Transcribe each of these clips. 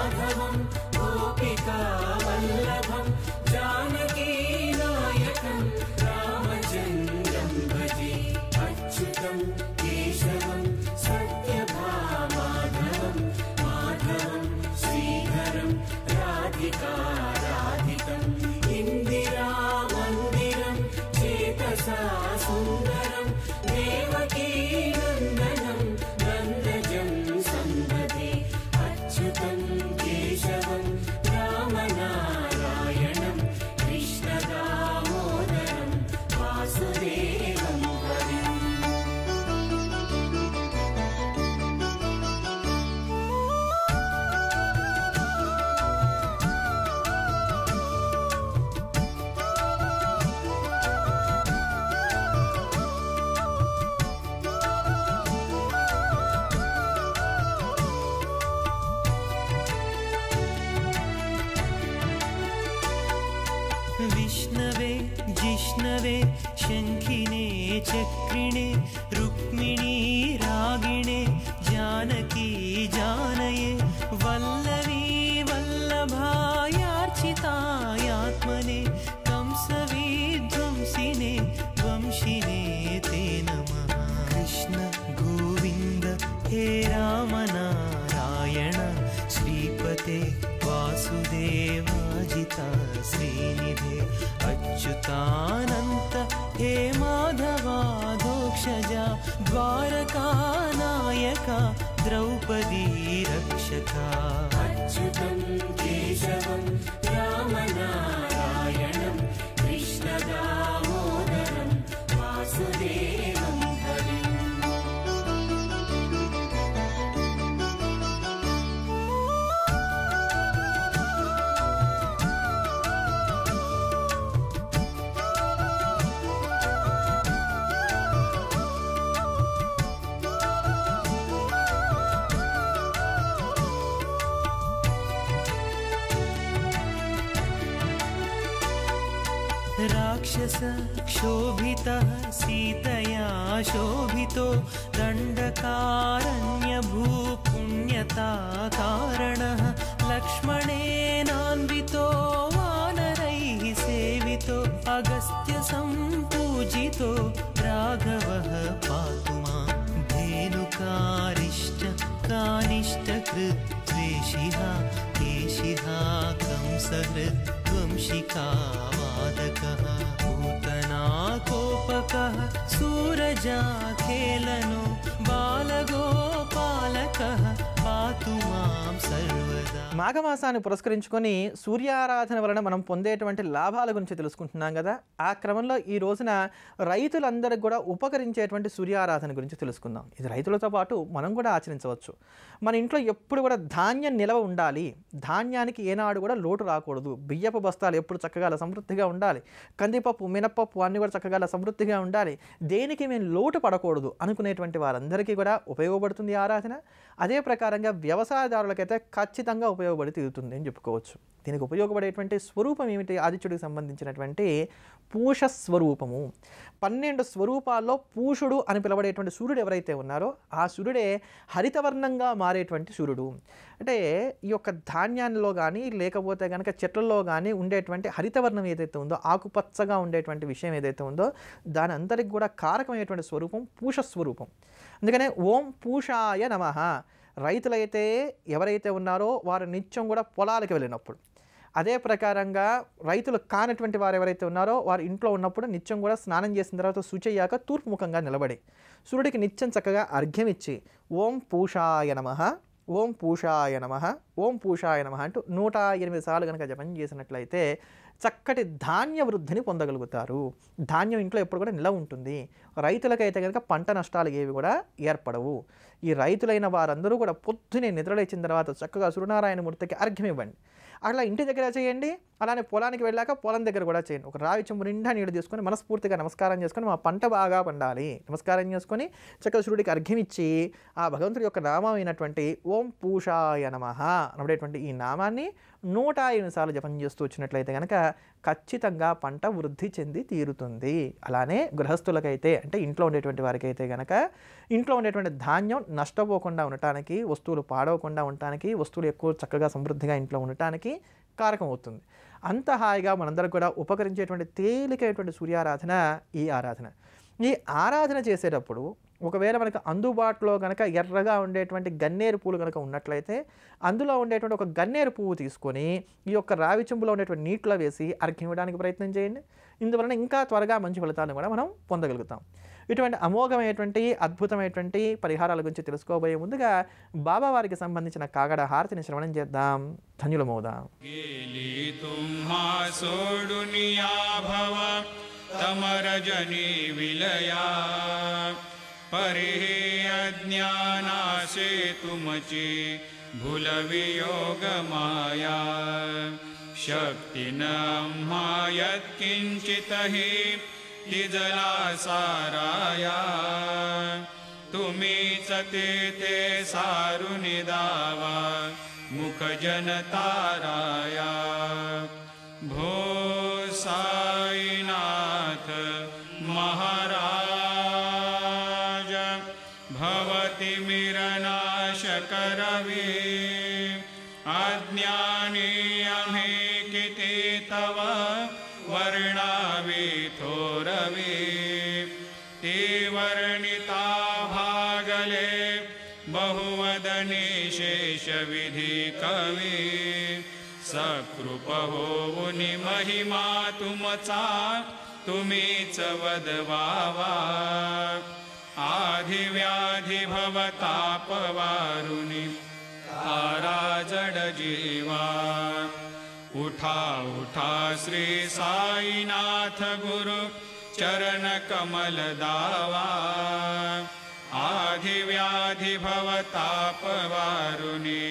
माधवं गोपिका वल्लभं जानकी नायकं रामचन्द्रं भजे अच्युतं केशवं सत्यभामाधवं माधवं श्रीधरं राधिकाराधितम् इन्दिरामन्दिरं चेतसा सुन्दरं देवकी नन्दनं नन्दजं सम्भजे अच्युतं केशवं रामनारायणं कृष्णदामोदरं वासुदेवं हरिम् विष्णवे जिष्णवे शङ्खिने चक्रिणे रुक्मिणी रागिणे जानकी जानये वल्लवी वल्लभायार्चितायात्मने कंसविध्वंसिने वंशिने ते नमः कृष्ण गोविन्द हे रामनारायण श्रीपते वासुदेवाजिता श्रीनिधे अच्युतानन्त हे माधवाधोक्षजा द्वारकानायका द्रौपदी रक्षका अच्युतं केशवं रामनारायणं कृष्णदामोदरं वासुदेवं हरिम् राक्षस क्षोभितः सीतया शोभितो दण्डकारण्यभूपुण्यता कारणः लक्ष्मणेनान्वितो वानरैः सेवितो अगस्त्य सम्पूजितो राघवः पातु मां धेनुकारिष्ट कानिष्टकृद्वेषिः केशिः कंसहृद्वंशिकावादकः पूतना कोपकः सूरजाखेलनो बालगोपालकः पातु मां सर्वदा మాఘమాసాన్ని పురస్కరించుకొని సూర్యారాధన వలన మనం పొందేటువంటి లాభాల గురించి తెలుసుకుంటున్నాం కదా. ఆ క్రమంలో ఈ రోజున రైతులందరికీ కూడా ఉపకరించేటువంటి సూర్యారాధన గురించి తెలుసుకుందాం. ఇది రైతులతో పాటు మనం కూడా ఆచరించవచ్చు. మన ఇంట్లో ఎప్పుడు కూడా ధాన్యం నిలవ ఉండాలి, ధాన్యానికి ఏనాడు కూడా లోటు రాకూడదు. బియ్యపు బస్తాలు ఎప్పుడు చక్కగా సమృద్ధిగా ఉండాలి, కందిపప్పు మినపప్పు అన్నీ కూడా చక్కగా సమృద్ధిగా ఉండాలి, దేనికి మేము లోటు పడకూడదు అనుకునేటువంటి వారందరికీ కూడా ఉపయోగపడుతుంది ఆరాధన. అదే ప్రకారంగా వ్యవసాయదారులకైతే ఖచ్చితంగా ఉపయోగపడి తీరుతుంది అని చెప్పుకోవచ్చు. దీనికి ఉపయోగపడేటువంటి స్వరూపం ఏమిటి? ఆదిత్యుడికి సంబంధించినటువంటి పూష స్వరూపము. 12 స్వరూపాల్లో పూషుడు అని పిలవడేటువంటి సూర్యుడు ఎవరైతే ఉన్నారో ఆ సూర్యుడే హరితవర్ణంగా మారేటువంటి సూర్యుడు. అంటే ఈ యొక్క ధాన్యాల్లో కానీ లేకపోతే కనుక చెట్లలో కానీ ఉండేటువంటి హరితవర్ణం ఏదైతే ఉందో, ఆకుపచ్చగా ఉండేటువంటి విషయం ఏదైతే ఉందో దాని అందరికి కూడా కారకమైనటువంటి స్వరూపం పూష స్వరూపం. అందుకనే ఓం పూషాయ నమః. రైతులైతే ఎవరైతే ఉన్నారో వారు నిత్యం కూడా పొలాలకు వెళ్ళినప్పుడు, అదే ప్రకారంగా రైతులు కానటువంటి వారు ఎవరైతే ఉన్నారో వారు ఇంట్లో ఉన్నప్పుడు నిత్యం కూడా స్నానం చేసిన తర్వాత శుచయ్యాక తూర్పు ముఖంగా నిలబడి సూర్యుడికి నిత్యం చక్కగా అర్ఘ్యం ఇచ్చి ఓం పూషాయ నమః, ఓం పూషాయ నమః, ఓం పూషాయ నమః అంటూ 108 సార్లు కనుక జపం చేసినట్లయితే చక్కటి ధాన్య వృద్ధిని పొందగలుగుతారు. ధాన్యం ఇంట్లో ఎప్పుడు కూడా నిలవ ఉంటుంది. రైతులకైతే కనుక పంట నష్టాలు ఏవి కూడా ఏర్పడవు. ఈ రైతులైన వారందరూ కూడా పొద్దునే నిద్రలేచిన తర్వాత చక్కగా సూర్యనారాయణమూర్తికి అర్ఘ్యం ఇవ్వండి. అట్లా ఇంటి దగ్గర చేయండి, అలానే పొలానికి వెళ్ళాక పొలం దగ్గర కూడా చేయండి. ఒక రావి చెంబు నిండా నీళ్ళు తీసుకొని మనస్ఫూర్తిగా నమస్కారం చేసుకొని మా పంట బాగా పండాలి నమస్కారం చేసుకొని చక్కగా సూర్యుడికి అర్ఘ్యం ఇచ్చి ఆ భగవంతుడి యొక్క నామం అయినటువంటి ఓం పూషాయ నమః అనబడేటువంటి ఈ నామాన్ని 108 సార్లు జపం చేస్తూ వచ్చినట్లయితే కనుక ఖచ్చితంగా పంట వృద్ధి చెంది తీరుతుంది. అలానే గృహస్థులకైతే అంటే ఇంట్లో ఉండేటువంటి వారికైతే గనక ఇంట్లో ఉండేటువంటి ధాన్యం నష్టపోకుండా ఉండటానికి, వస్తువులు పాడవకుండా ఉండటానికి, వస్తువులు ఎక్కువ చక్కగా సమృద్ధిగా ఇంట్లో ఉండటానికి కారకం అవుతుంది. అంత హాయిగా మనందరం కూడా ఉపకరించేటువంటి తేలికైనటువంటి సూర్యారాధన ఈ ఆరాధన. ఈ ఆరాధన చేసేటప్పుడు ఒకవేళ మనకు అందుబాటులో కనుక ఎర్రగా ఉండేటువంటి గన్నేరు పూలు కనుక ఉన్నట్లయితే అందులో ఉండేటువంటి ఒక గన్నేరు పువ్వు తీసుకొని ఈ యొక్క రావి చెంబులో ఉండేటువంటి నీటిలో వేసి అర్ఘ్యం ఇవ్వడానికి ప్రయత్నం చేయండి. ఇందువలన ఇంకా త్వరగా మంచి ఫలితాలను కూడా మనం పొందగలుగుతాం. ఇటువంటి అమోఘమైనటువంటి అద్భుతమైనటువంటి పరిహారాల గురించి తెలుసుకోబోయే ముందుగా బాబావారికి సంబంధించిన కాగడ హారతిని శ్రవణం చేద్దాం. ధన్యులమవుదాం. तमरजनी विलया परिहे अज्ञानासे तुमचे भूलवियोग माया शक्ति न यत्किंचित हि तिजला साराया तुम्हीच ते सारुनि दावा मुख जनताराया भो साईनाथ महाराज भवति मिरनाश करवे अज्ञानी अमे किते तव वर्णावे थोरवे ते वर्णिता भागले बहुवदने शेष विधि कवे सकृप होऊनि महिमा तुमचा तुम्हीच वदवावा आधिव्याधि भवतापवारुनि ताराजड जीवा उठा उठा श्री साईनाथ गुरु चरण कमल दावा आधिव्याधि भवतापवारुनि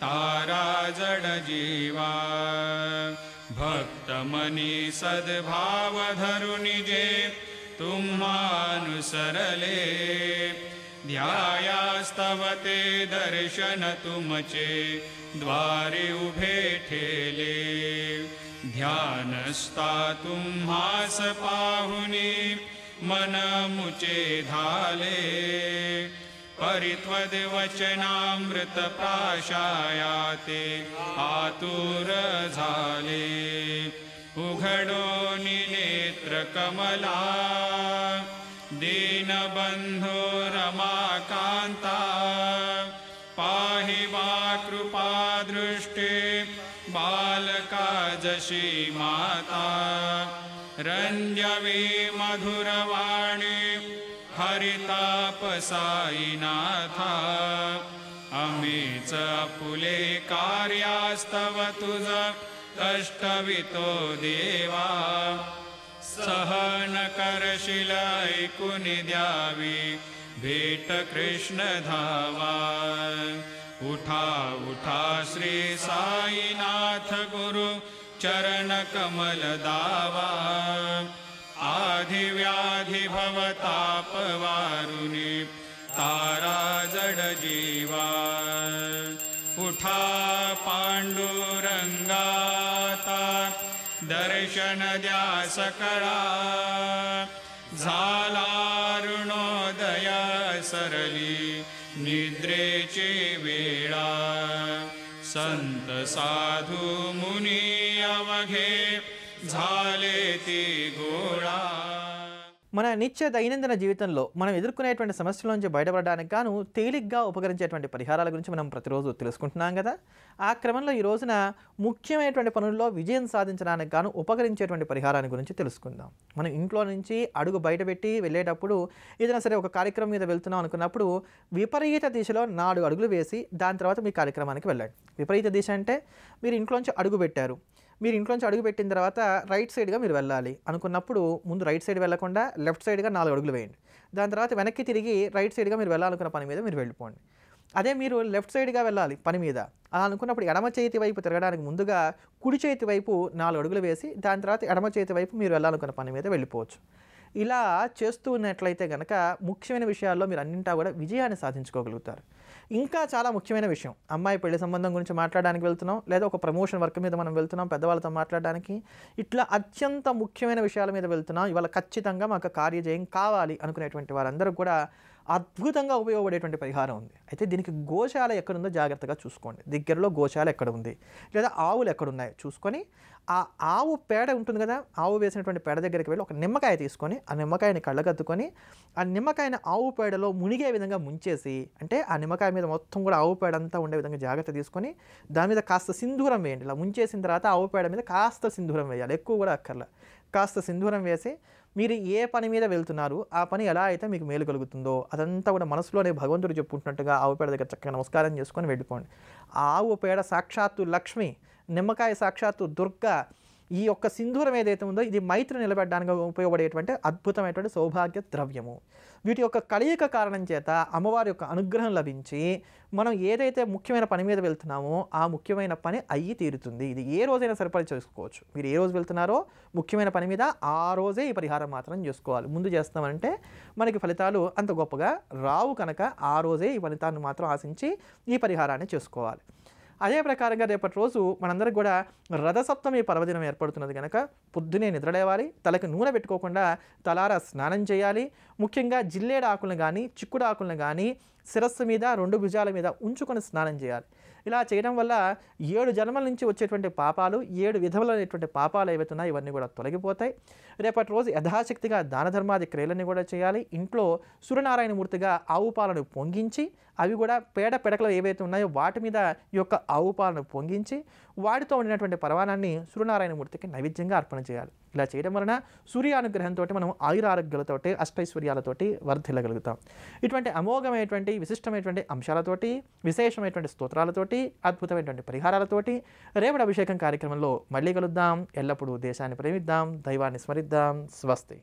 ताराजड जीवा भक्तमनी सद्भाव धरुनि जे तुम्हानुसरले ध्यायास्तवते दर्शन तुमचे द्वारे उभे ठेले ध्यानस्ता तुम्हास पाहुनी मन मुचे धाले परित्वद्वचनामृत प्राशायाते आतुर झाले उघडो नेत्र कमला दीनबंधो रमाकांता पाहि वा कृपा दृष्टे बालका जशी माता रंजवी मधुरवाणी हरिताप साईनाथा अमीच फुले कार्यास्तव तुझ कष्टवितो देवा सहन करशील ऐकून द्यावी भेट कृष्ण धावा उठा उठा श्री साईनाथ गुरु चरण कमल दावा आधिव्याधि भवतापवारुनि ताराजड जीवा उठा पांडुरंगाता दर्शन द्या सकळा झाला ऋणोदय सरली निद्रेची वेळा संत साधू मुनी अवघे झाले ती गोळा. మన నిత్య దైనందిన జీవితంలో మనం ఎదుర్కొనేటువంటి సమస్యల నుంచి బయటపడడానికి గాను తేలిగ్గా ఉపకరించేటువంటి పరిహారాల గురించి మనం ప్రతిరోజు తెలుసుకుంటున్నాం కదా. ఆ క్రమంలో ఈ రోజున ముఖ్యమైనటువంటి పనుల్లో విజయం సాధించడానికి గాను ఉపకరించేటువంటి పరిహారాన్ని గురించి తెలుసుకుందాం. మనం ఇంట్లో నుంచి అడుగు బయటపెట్టి వెళ్ళేటప్పుడు ఏదైనా సరే ఒక కార్యక్రమం మీద వెళ్తున్నాం అనుకున్నప్పుడు విపరీత దిశలో 4 అడుగులు వేసి దాని తర్వాత మీ కార్యక్రమానికి వెళ్ళండి. విపరీత దిశ అంటే మీరు ఇంట్లోంచి అడుగు పెట్టారు, మీరు ఇంట్లోంచి అడుగు పెట్టిన తర్వాత రైట్ సైడ్గా మీరు వెళ్ళాలి అనుకున్నప్పుడు ముందు రైట్ సైడ్ వెళ్ళకుండా లెఫ్ట్ సైడ్గా 4 అడుగులు వేయండి. దాని తర్వాత వెనక్కి తిరిగి రైట్ సైడ్గా మీరు వెళ్ళాలనుకున్న పని మీద మీరు వెళ్ళిపోండి. అదే మీరు లెఫ్ట్ సైడ్గా వెళ్ళాలి పని మీద అలా అనుకున్నప్పుడు ఎడమ చేతి వైపు తిరగడానికి ముందుగా కుడి చేతి వైపు 4 అడుగులు వేసి దాని తర్వాత ఎడమ చేతి వైపు మీరు వెళ్ళాలనుకున్న పని మీద వెళ్ళిపోవచ్చు. ఇలా చేస్తూ ఉన్నట్లయితే కనుక ముఖ్యమైన విషయాల్లో మీరు అన్నింటా కూడా విజయాన్ని సాధించుకోగలుగుతారు. ఇంకా చాలా ముఖ్యమైన విషయం, అమ్మాయి పెళ్లి సంబంధం గురించి మాట్లాడడానికి వెళ్తున్నాం, లేదా ఒక ప్రమోషన్ వర్క్ మీద మనం వెళ్తున్నాం పెద్దవాళ్ళతో మాట్లాడడానికి, ఇట్లా అత్యంత ముఖ్యమైన విషయాల మీద వెళ్తున్నాం, ఇవాళ ఖచ్చితంగా మాకు కార్యజయం కావాలి అనుకునేటువంటి వారందరూ కూడా అద్భుతంగా ఉపయోగపడేటువంటి పరిహారం ఉంది. అయితే దీనికి గోశాల ఎక్కడుందో జాగ్రత్తగా చూసుకోండి. దగ్గరలో గోశాల ఎక్కడ ఉంది, లేదా ఆవులు ఎక్కడున్నాయో చూసుకొని ఆ ఆవు పేడ ఉంటుంది కదా, ఆవు వేసినటువంటి పేడ దగ్గరికి వెళ్ళి ఒక నిమ్మకాయ తీసుకొని ఆ నిమ్మకాయని కళ్ళగద్దుకొని ఆ నిమ్మకాయని ఆవు పేడలో మునిగే విధంగా ముంచేసి, అంటే ఆ నిమ్మకాయ మీద మొత్తం కూడా ఆవు పేడ అంతా ఉండే విధంగా జాగ్రత్త తీసుకొని దాని మీద కాస్త సింధూరం వేయండి. ఇలా ముంచేసిన తర్వాత ఆవు పేడ మీద కాస్త సింధూరం వేయాలి, ఎక్కువ కూడా అక్కర్లా. కాస్త సింధూరం వేసి మీరు ఏ పని మీద వెళ్తున్నారు, ఆ పని ఎలా అయితే మీకు మేలు కలుగుతుందో అదంతా కూడా మనసులోనే భగవంతుడు చెప్పుకుంటున్నట్టుగా ఆవు పేడ దగ్గర చక్కగా నమస్కారం చేసుకొని వెళ్ళిపోండి. ఆవు పేడ సాక్షాత్తు లక్ష్మి, నిమ్మకాయ సాక్షాత్తు దుర్గా. ఈ యొక్క సింధూరం ఏదైతే ఉందో ఇది మైత్రి నిలబెట్టడానికి ఉపయోగపడేటువంటి అద్భుతమైనటువంటి సౌభాగ్య ద్రవ్యము. వీటి యొక్క కలయిక కారణం చేత అమ్మవారి యొక్క అనుగ్రహం లభించి మనం ఏదైతే ముఖ్యమైన పని మీద వెళ్తున్నామో ఆ ముఖ్యమైన పని అయ్యి తీరుతుంది. ఇది ఏ రోజైనా సరిపడి చేసుకోవచ్చు. మీరు ఏ రోజు వెళ్తున్నారో ముఖ్యమైన పని మీద ఆ రోజే ఈ పరిహారం మాత్రం చేసుకోవాలి. ముందు చేస్తామంటే మనకి ఫలితాలు అంత గొప్పగా రావు కనుక ఆ రోజే ఈ ఫలితాన్ని మాత్రం ఆశించి ఈ పరిహారాన్ని చేసుకోవాలి. అదే ప్రకారంగా రేపటి రోజు మనందరికి కూడా రథసప్తమి పర్వదినం ఏర్పడుతున్నది కనుక పొద్దునే నిద్రలేవాలి, తలకు నూనె పెట్టుకోకుండా తలారా స్నానం చేయాలి. ముఖ్యంగా జిల్లేడు ఆకులను కానీ చిక్కుడు ఆకులను కానీ శిరస్సు మీద 2 భుజాల మీద ఉంచుకొని స్నానం చేయాలి. ఇలా చేయడం వల్ల 7 జన్మల నుంచి వచ్చేటువంటి పాపాలు, 7 విధములైనటువంటి పాపాలు ఏవైతున్నాయో ఇవన్నీ కూడా తొలగిపోతాయి. రేపటి రోజు యథాశక్తిగా దాన ధర్మాది క్రియలన్నీ కూడా చేయాలి. ఇంట్లో సూర్యనారాయణమూర్తిగా ఆవు పాలను పొంగించి అవి కూడా పేడ పిడకలు ఏవైతే ఉన్నాయో వాటి మీద ఈ యొక్క ఆవు పాలను పొంగించి వాటితో ఉండినటువంటి పరమాన్నాన్ని సూర్యనారాయణమూర్తికి నైవేద్యంగా అర్పణ చేయాలి. ఇలా చేయడం వలన సూర్యానుగ్రహంతో మనం ఆయురారోగ్యాలతోటి అష్టైశ్వర్యాలతోటి వర్ధిల్లగలుగుతాం. ఇటువంటి అమోఘమైనటువంటి విశిష్టమైనటువంటి అంశాలతోటి విశేషమైనటువంటి స్తోత్రాలతోటి అద్భుతమైనటువంటి పరిహారాలతోటి రేపటి అభిషేకం కార్యక్రమంలో మళ్ళీ కలుద్దాం. ఎల్లప్పుడూ దేశాన్ని ప్రేమిద్దాం, దైవాన్ని స్మరిద్దాం. స్వస్తి.